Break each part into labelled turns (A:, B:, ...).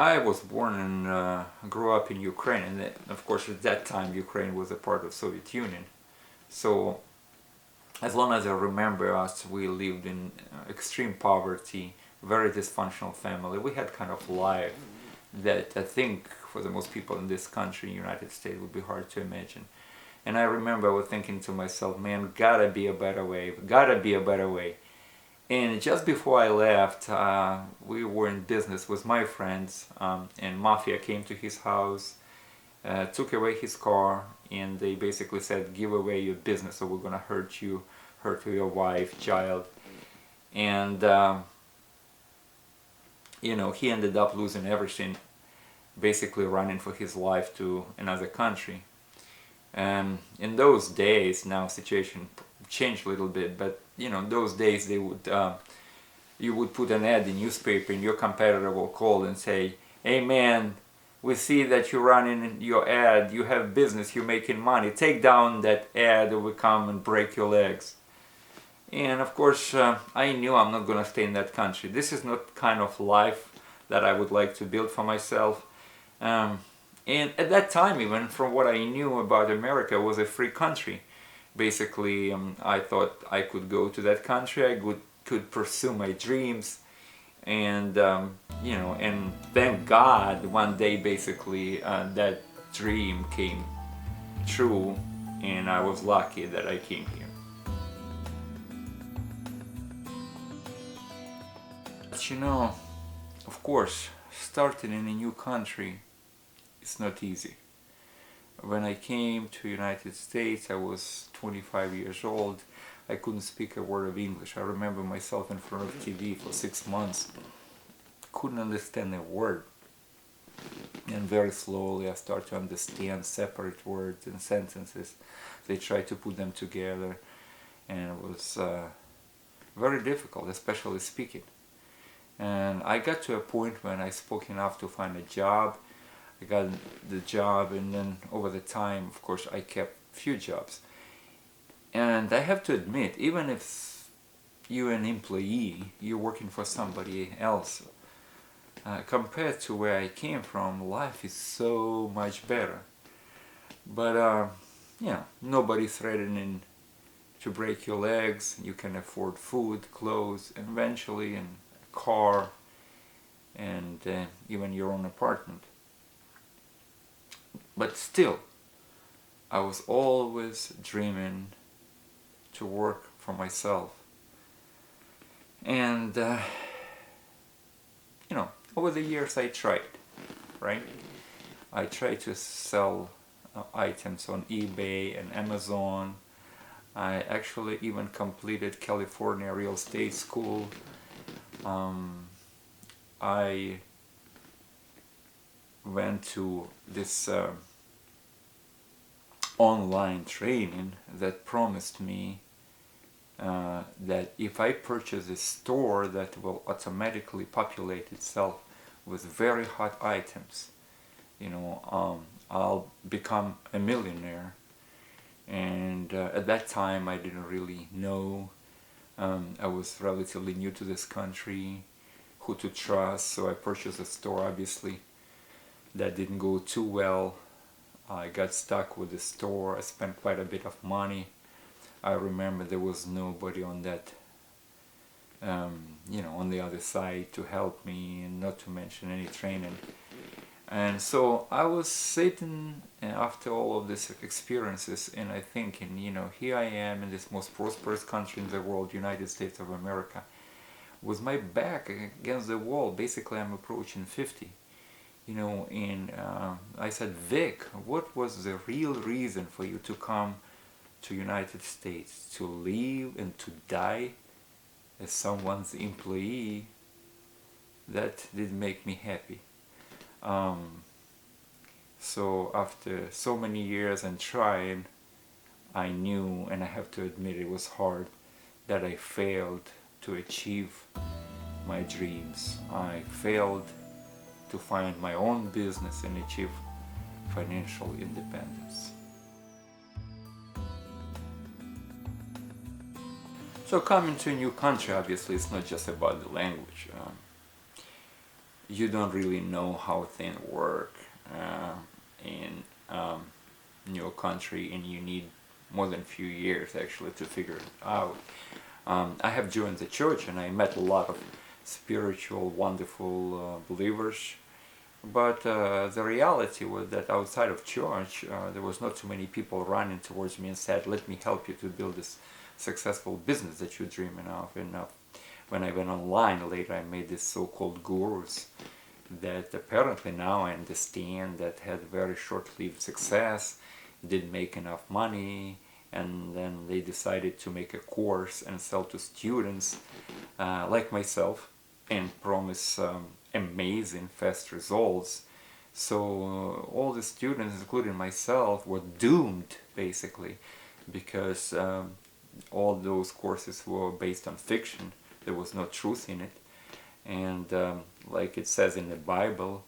A: I was born and grew up in Ukraine, and of course at that time Ukraine was a part of Soviet Union. So as long as I remember us, we lived in extreme poverty, very dysfunctional family. We had kind of life that I think for the most people in this country, United States, would be hard to imagine. And I remember I was thinking to myself, man, gotta be a better way, gotta be a better way. And just before I left, we were in business with my friends, and mafia came to his house, took away his car, and they basically said, give away your business or we're gonna hurt you, hurt your wife, child. And he ended up losing everything, basically running for his life to another country. In those days, now situation changed a little bit, but those days they would you would put an ad in newspaper and your competitor will call and say, hey man, we see that you're running your ad, you have business, you're making money, take down that ad or we come and break your legs. And of course I knew I'm not gonna stay in that country. This is not kind of life that I would like to build for myself. And at that time, even from what I knew about America, it was a free country. Basically, I thought I could go to that country, I could pursue my dreams, and and thank God, one day basically that dream came true, and I was lucky that I came here. But of course, starting in a new country, it's not easy. When I came to United States, I was 25 years old. I couldn't speak a word of English. I remember myself in front of TV for 6 months. Couldn't understand a word. And very slowly I started to understand separate words and sentences. They tried to put them together, and it was very difficult, especially speaking. And I got to a point when I spoke enough to find a job. I got the job, and then over the time, of course, I kept few jobs. And I have to admit, even if you're an employee, you're working for somebody else, compared to where I came from, life is so much better. But nobody's threatening to break your legs. You can afford food, clothes, and eventually a car, and even your own apartment. But still, I was always dreaming to work for myself. And, over the years I tried, right? I tried to sell items on eBay and Amazon. I actually even completed California real estate school. I went to this online training that promised me that if I purchase a store that will automatically populate itself with very hot items, I'll become a millionaire. And at that time I didn't really know. I was relatively new to this country, who to trust, so I purchased a store. Obviously that didn't go too well. I got stuck with the store. I spent quite a bit of money. I remember there was nobody on that, on the other side to help me, and not to mention any training. And so I was sitting after all of these experiences, and I thinking, here I am in this most prosperous country in the world, United States of America, with my back against the wall. Basically, I'm approaching 50. And I said, Vic, what was the real reason for you to come to United States, to live and to die as someone's employee? That didn't make me happy. So after so many years and trying, I knew, and I have to admit it was hard, that I failed to achieve my dreams. I failed to find my own business and achieve financial independence. So coming to a new country, obviously it's not just about the language. you don't really know how things work in your country, and you need more than a few years actually to figure it out. I have joined the church and I met a lot of spiritual, wonderful believers, but the reality was that outside of church, there was not too many people running towards me and said, "Let me help you to build this successful business that you're dreaming of." And when I went online later, I made these so-called gurus that apparently now I understand that had very short-lived success, didn't make enough money, and then they decided to make a course and sell to students like myself and promise amazing fast results. So all the students, including myself, were doomed basically, because all those courses were based on fiction. There was no truth in it. And like it says in the Bible,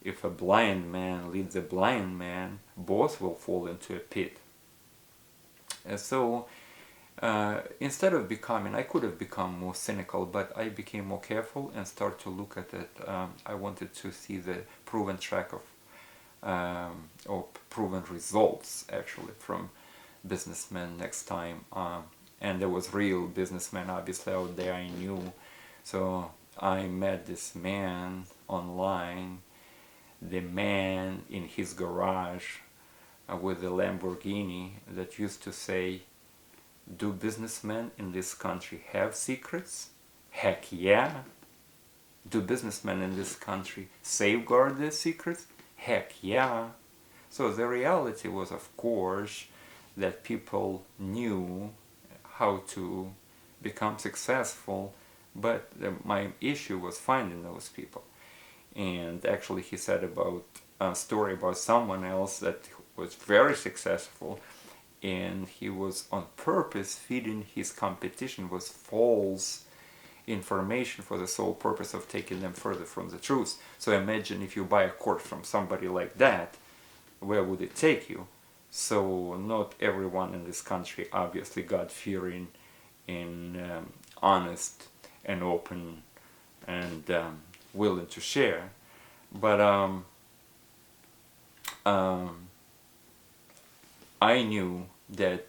A: if a blind man leads a blind man, both will fall into a pit. And so instead of becoming, I could have become more cynical, but I became more careful and started to look at it. I wanted to see the proven track of or proven results actually from businessmen next time. And there was real businessmen obviously out there I knew. So I met this man online, the man in his garage with a Lamborghini, that used to say, "Do businessmen in this country have secrets? Heck yeah." "Do businessmen in this country safeguard their secrets? Heck yeah." So the reality was, of course, that people knew how to become successful, but my issue was finding those people. And actually he said about a story about someone else that was very successful, and he was on purpose feeding his competition with false information for the sole purpose of taking them further from the truth. So imagine if you buy a course from somebody like that, where would it take you? So not everyone in this country obviously God-fearing and honest and open and willing to share. But I knew that,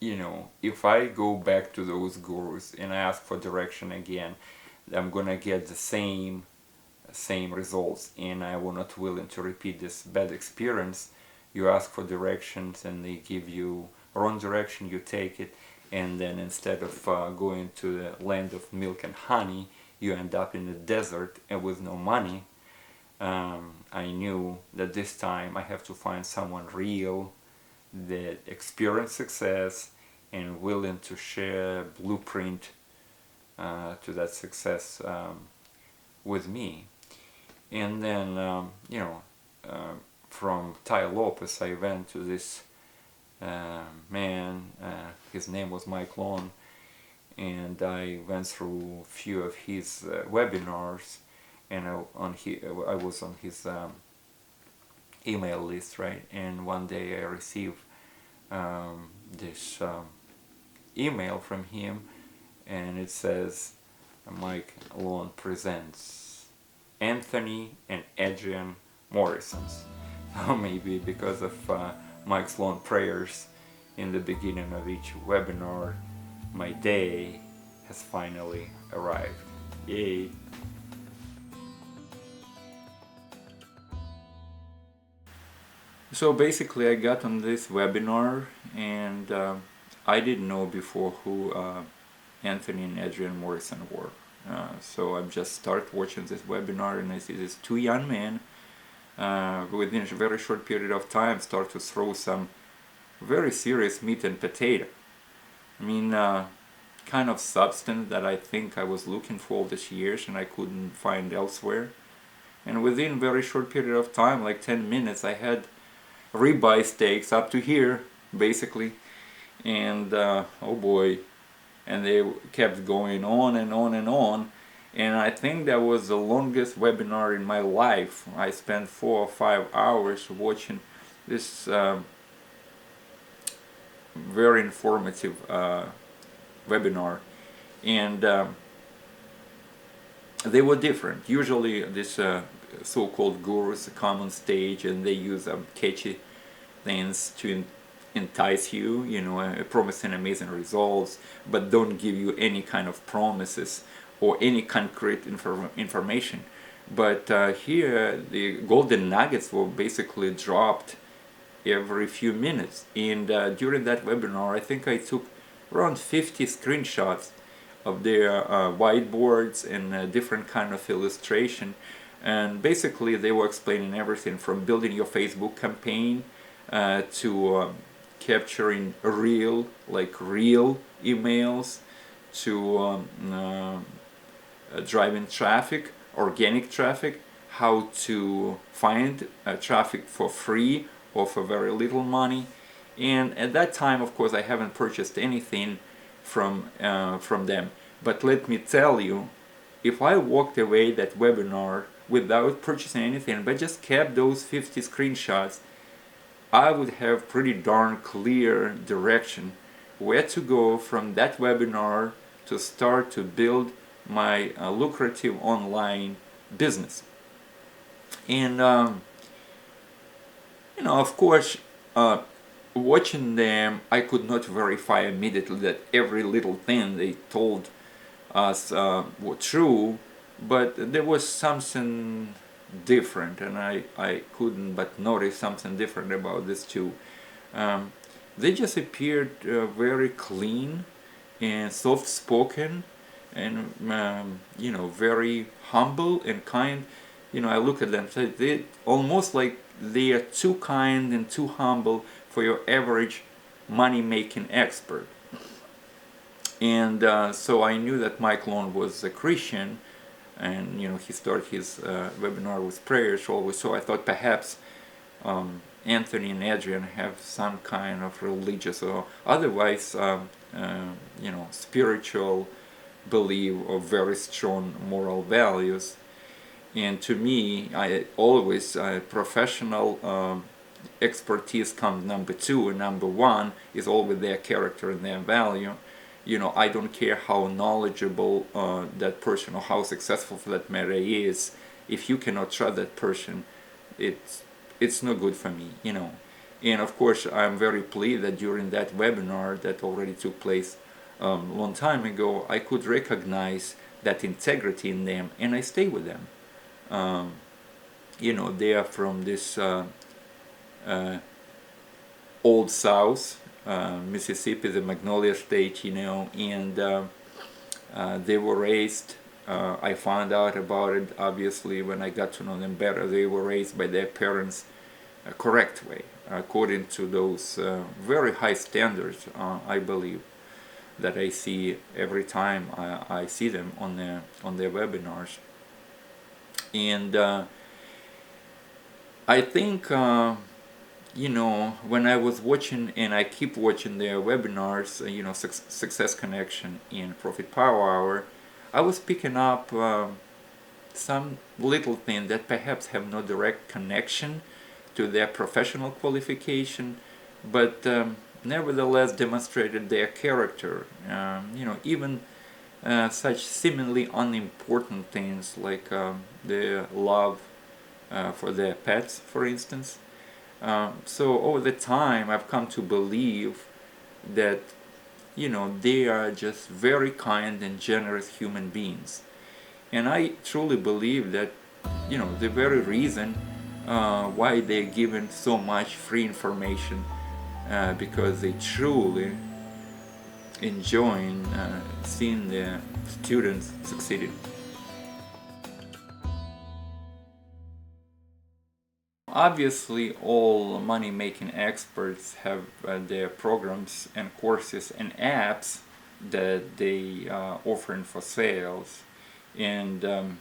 A: if I go back to those gurus and I ask for direction again, I'm gonna get the same results, and I was not willing to repeat this bad experience. You ask for directions and they give you wrong direction, you take it, and then instead of going to the land of milk and honey, you end up in the desert and with no money. I knew that this time I have to find someone real that experienced success and willing to share a blueprint to that success with me. And then, from Tai Lopez, I went to this man, his name was Mike Long, and I went through a few of his webinars, and I was on his email list, right? And one day I received this email from him, and it says, "Mike Long presents Anthony and Adrian Morrisons." Maybe because of Mike's long prayers in the beginning of each webinar, my day has finally arrived. Yay! So basically I got on this webinar, and I didn't know before who Anthony and Adrian Morrison were. So I just started watching this webinar, and I see these two young men within a very short period of time start to throw some very serious meat and potato. I mean, kind of substance that I think I was looking for all these years and I couldn't find elsewhere. And within a very short period of time, like 10 minutes, I had ribeye steaks up to here, basically. And oh boy, and they kept going on and on and on. And I think that was the longest webinar in my life. I spent 4 or 5 hours watching this very informative webinar. And they were different. Usually this so-called gurus come on stage and they use catchy things to entice you, promising amazing results, but don't give you any kind of promises or any concrete information. But here, the golden nuggets were basically dropped every few minutes. And during that webinar, I think I took around 50 screenshots of their whiteboards and different kind of illustration. And basically, they were explaining everything from building your Facebook campaign to capturing real emails, to driving traffic, organic traffic, how to find traffic for free or for very little money. And at that time, of course, I haven't purchased anything from them. But let me tell you, if I walked away that webinar without purchasing anything, but just kept those 50 screenshots, I would have pretty darn clear direction where to go from that webinar to start to build my lucrative online business. And of course, watching them, I could not verify immediately that every little thing they told us were true, but there was something different, and I couldn't but notice something different about this too. They just appeared very clean and soft-spoken, and very humble and kind. I look at them and say they almost like they are too kind and too humble for your average money-making expert. And so I knew that Mike Lone was a Christian, and he started his webinar with prayers always. So I thought perhaps Anthony and Adrian have some kind of religious or otherwise spiritual belief or very strong moral values. And to me, I always professional expertise comes number two, and number one is always their character and their value. I don't care how knowledgeable that person or how successful for that matter is. If you cannot trust that person, it's no good for me. And of course, I'm very pleased that during that webinar that already took place a long time ago, I could recognize that integrity in them, and I stay with them. They are from this old South, Mississippi, the Magnolia State, and they were raised, I found out about it obviously when I got to know them better. They were raised by their parents correct way, according to those very high standards, I believe, that I see every time I see them on their webinars. And I think when I was watching, and I keep watching their webinars, Success Connection and Profit Power Hour, I was picking up some little things that perhaps have no direct connection to their professional qualification, but nevertheless demonstrated their character. Even such seemingly unimportant things like their love for their pets, for instance. So over the time, I've come to believe that they are just very kind and generous human beings, and I truly believe that the very reason why they're given so much free information, because they truly enjoying seeing their students succeeding. Obviously, all money-making experts have their programs and courses and apps that they offering for sales. And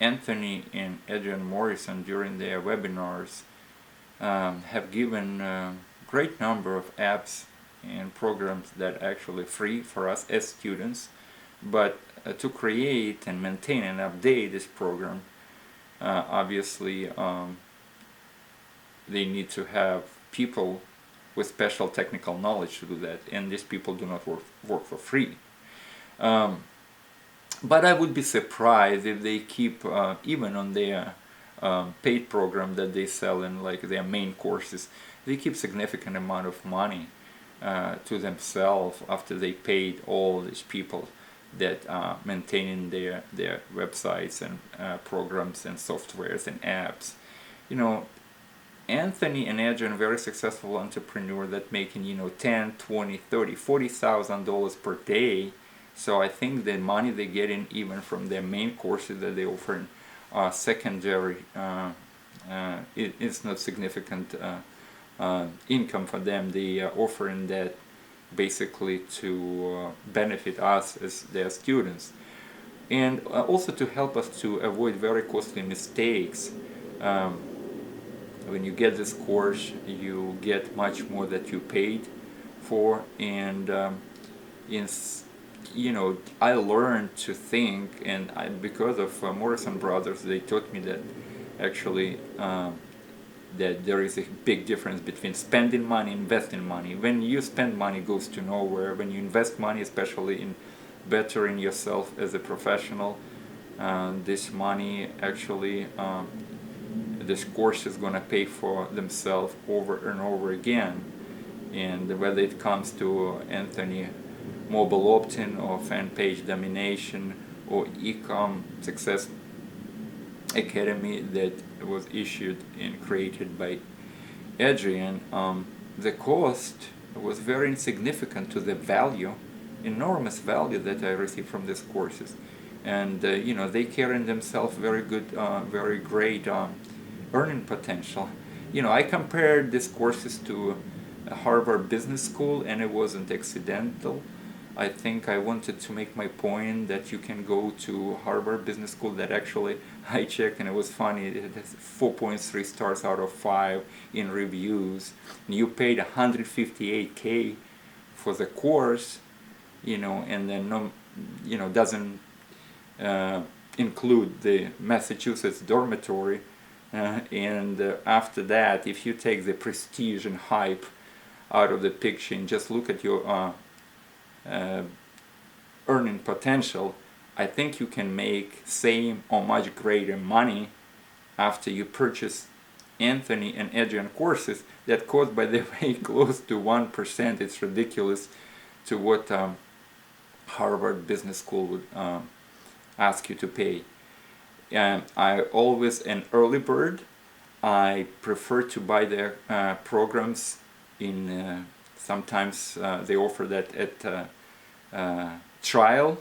A: Anthony and Adrian Morrison, during their webinars, have given a great number of apps and programs that are actually free for us as students. But to create and maintain and update this program, obviously, they need to have people with special technical knowledge to do that, and these people do not work for free. But I would be surprised if they keep, even on their paid program that they sell in like their main courses, they keep significant amount of money to themselves after they paid all these people that are maintaining their websites and programs and softwares and apps. You know, Anthony and Adrian, very successful entrepreneur that making, 10, 20, 30, $40,000 per day. So I think the money they get in even from their main courses that they offer in secondary, it's not significant income for them. They are offering that basically to benefit us as their students, and also to help us to avoid very costly mistakes. When you get this course, you get much more that you paid for, and I learned to think, and because of Morrison Brothers, they taught me that actually that there is a big difference between spending money and investing money. When you spend money, it goes to nowhere. When you invest money, especially in bettering yourself as a professional, this money actually, this course is going to pay for themselves over and over again. And whether it comes to Anthony mobile opt-in or fan page domination or e-com success academy that was issued and created by Adrian, the cost was very insignificant to the value, enormous value that I received from these courses. And they carry in themselves very good, very great earning potential. I compared these courses to Harvard Business School, and it wasn't accidental. I think I wanted to make my point that you can go to Harvard Business School that actually I checked, and it was funny, it has 4.3 stars out of 5 in reviews. And you paid $158K for the course, and then doesn't include the Massachusetts dormitory. And after that, if you take the prestige and hype out of the picture and just look at your earning potential, I think you can make same or much greater money after you purchase Anthony and Adrian courses that cost, by the way, close to 1%. It's ridiculous to what Harvard Business School would ask you to pay. I always an early bird. I prefer to buy their programs in sometimes they offer that at trial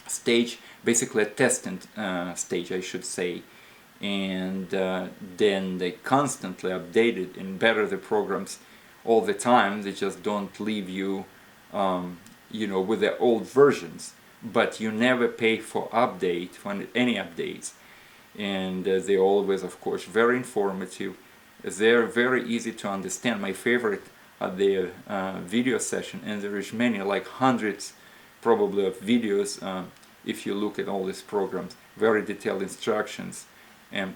A: stage, basically a testing stage, I should say, and then they constantly update it and better the programs all the time. They just don't leave you, with the old versions, but you never pay for any updates, and they always, of course, very informative. They're very easy to understand. My favorite are their video session, and there is many, like hundreds probably of videos if you look at all these programs, very detailed instructions. And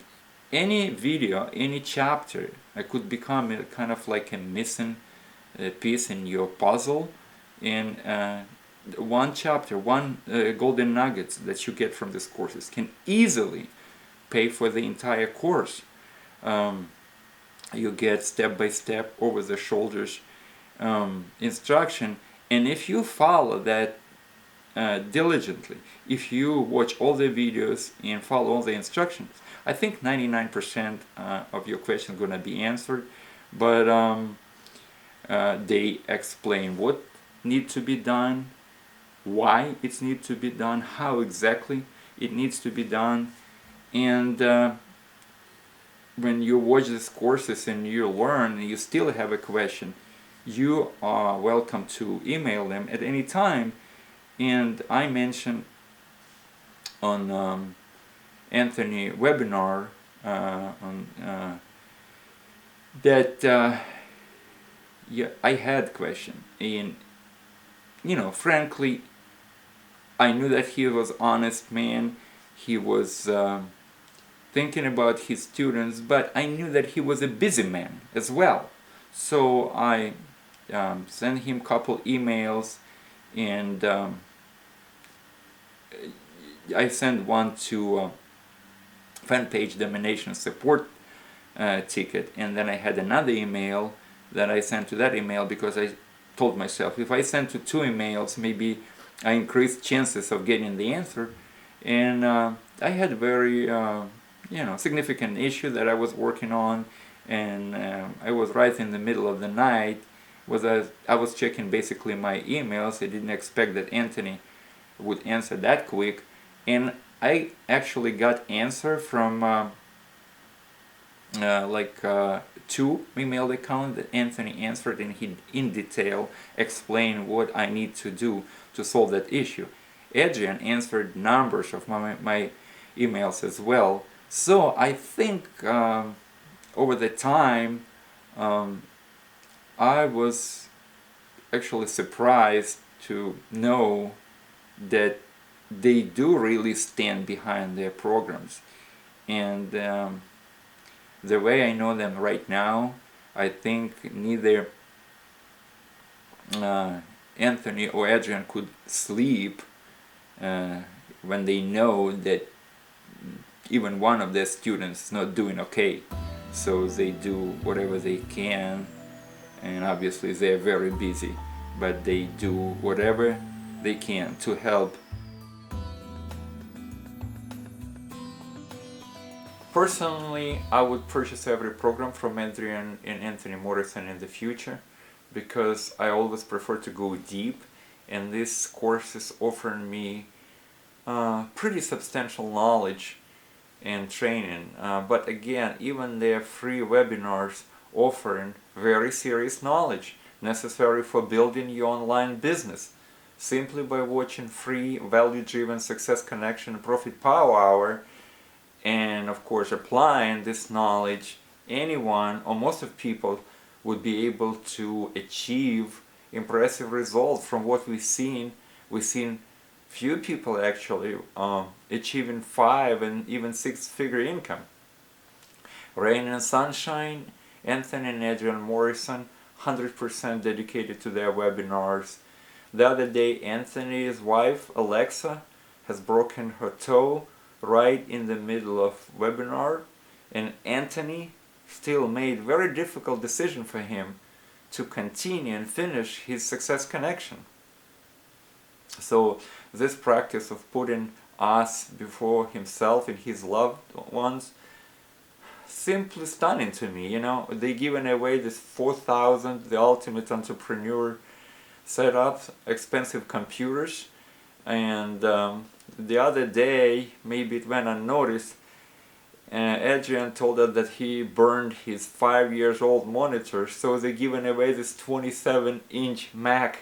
A: any video, any chapter, could become a kind of like a missing piece in your puzzle. And one chapter, one golden nuggets that you get from these courses can easily pay for the entire course. You get step-by-step, over-the-shoulders instruction, and if you follow that diligently, if you watch all the videos and follow all the instructions, I think 99% of your questions are going to be answered. But they explain what needs to be done, why it needs to be done, how exactly it needs to be done, and when you watch these courses and you learn and you still have a question, you are welcome to email them at any time. And I mentioned on Anthony webinar that I had question, and frankly, I knew that he was honest man. He was thinking about his students, but I knew that he was a busy man as well. So I sent him a couple emails, and I sent one to fan page domination support ticket, and then I had another email that I sent to that email, because I told myself, if I send to 2 emails, maybe I increase chances of getting the answer. And I had very significant issue that I was working on, and I was right in the middle of the night. I was checking basically my emails. I didn't expect that Anthony would answer that quick, and I actually got answer from 2 email account that Anthony answered, and he in detail explained what I need to do to solve that issue. Adrian answered numbers of my emails as well. So I think over the time I was actually surprised to know that they do really stand behind their programs. And the way I know them right now, I think neither Anthony or Adrian could sleep when they know that even one of their students is not doing okay. So they do whatever they can, and obviously they're very busy, but they do whatever they can to help. Personally, I would purchase every program from Adrian and Anthony Morrison in the future, because I always prefer to go deep, and these courses offer me pretty substantial knowledge and training. But again, even their free webinars offering very serious knowledge necessary for building your online business. Simply by watching free value-driven success connection profit power hour, and of course applying this knowledge, anyone or most of people would be able to achieve impressive results. From what we've seen few people actually achieving 5 and even 6-figure income. Rain and sunshine, Anthony and Adrian Morrison, 100% dedicated to their webinars. The other day, Anthony's wife Alexa has broken her toe right in the middle of webinar, and Anthony still made very difficult decision for him to continue and finish his success connection. So this practice of putting us before himself and his loved ones, simply stunning to me. They given away this 4,000 the ultimate entrepreneur setups, expensive computers, and the other day, maybe it went unnoticed, Adrian told us that he burned his 5-year-old monitor, so they're giving away this 27-inch Mac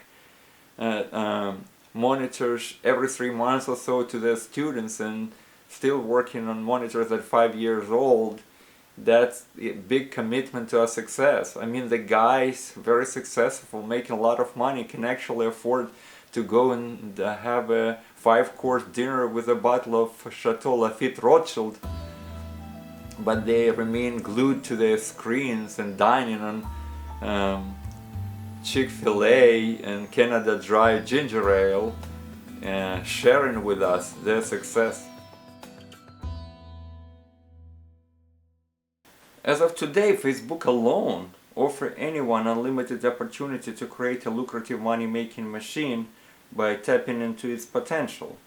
A: monitors every 3 months or so to their students, and still working on monitors at 5 years old. That's a big commitment to our success. I mean, the guy's very successful, making a lot of money, can actually afford to go and have a 5-course dinner with a bottle of Chateau Lafite Rothschild, but they remain glued to their screens and dining on Chick-fil-A and Canada Dry ginger ale, sharing with us their success. As of today, Facebook alone offers anyone unlimited opportunity to create a lucrative money-making machine by tapping into its potential.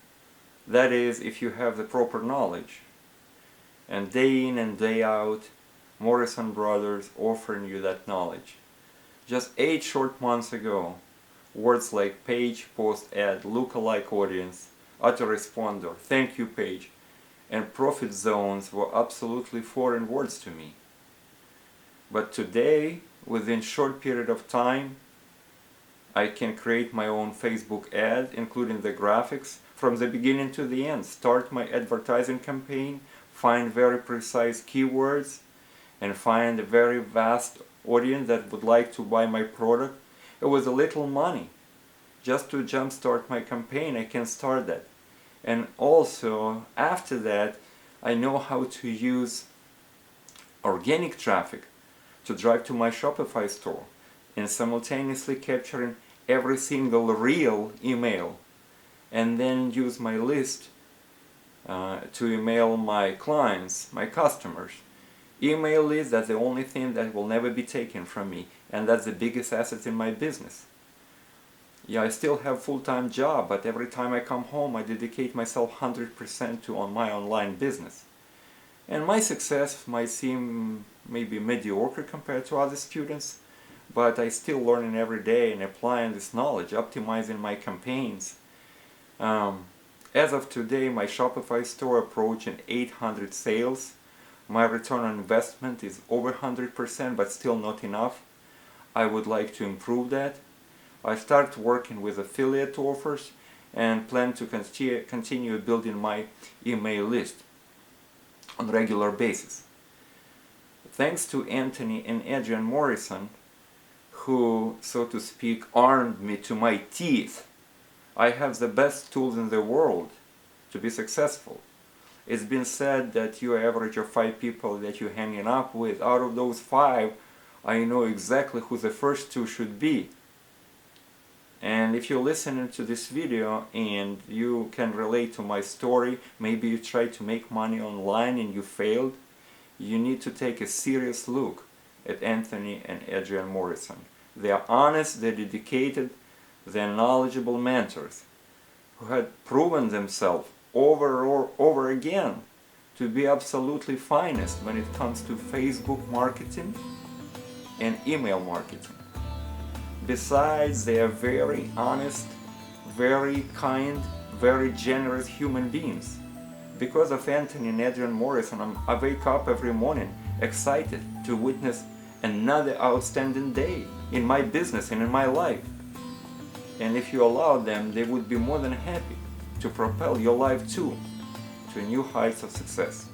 A: That is, if you have the proper knowledge. And day in and day out, Morrison Brothers offering you that knowledge. Just 8 short months ago, words like page, post, ad, lookalike audience, autoresponder, thank you page, and profit zones were absolutely foreign words to me. But today, within short period of time, I can create my own Facebook ad, including the graphics, from the beginning to the end, start my advertising campaign, find very precise keywords, and find a very vast audience that would like to buy my product. It was a little money. Just to jumpstart my campaign, I can start that. And also, after that, I know how to use organic traffic to drive to my Shopify store, and simultaneously capturing every single real email and then use my list to email my clients, my customers. Email list, that's the only thing that will never be taken from me, and that's the biggest asset in my business. Yeah, I still have full-time job, but every time I come home I dedicate myself 100% to my online business. And my success might seem maybe mediocre compared to other students, but I still learning every day and applying this knowledge, optimizing my campaigns. As of today, my Shopify store approaching 800 sales. My return on investment is over 100%, but still not enough. I would like to improve that. I start working with affiliate offers and plan to continue building my email list on a regular basis. Thanks to Anthony and Adrian Morrison, who, so to speak, armed me to my teeth, I have the best tools in the world to be successful. It's been said that you average of 5 people that you're hanging up with. Out of those 5, I know exactly who the first 2 should be. And if you're listening to this video and you can relate to my story, maybe you tried to make money online and you failed, you need to take a serious look at Anthony and Adrian Morrison. They are honest, they're dedicated, they're knowledgeable mentors who had proven themselves over again to be absolutely finest when it comes to Facebook marketing and email marketing. Besides, they are very honest, very kind, very generous human beings. Because of Anthony and Adrian Morrison, I wake up every morning excited to witness another outstanding day in my business and in my life. And if you allow them, they would be more than happy to propel your life too to new heights of success.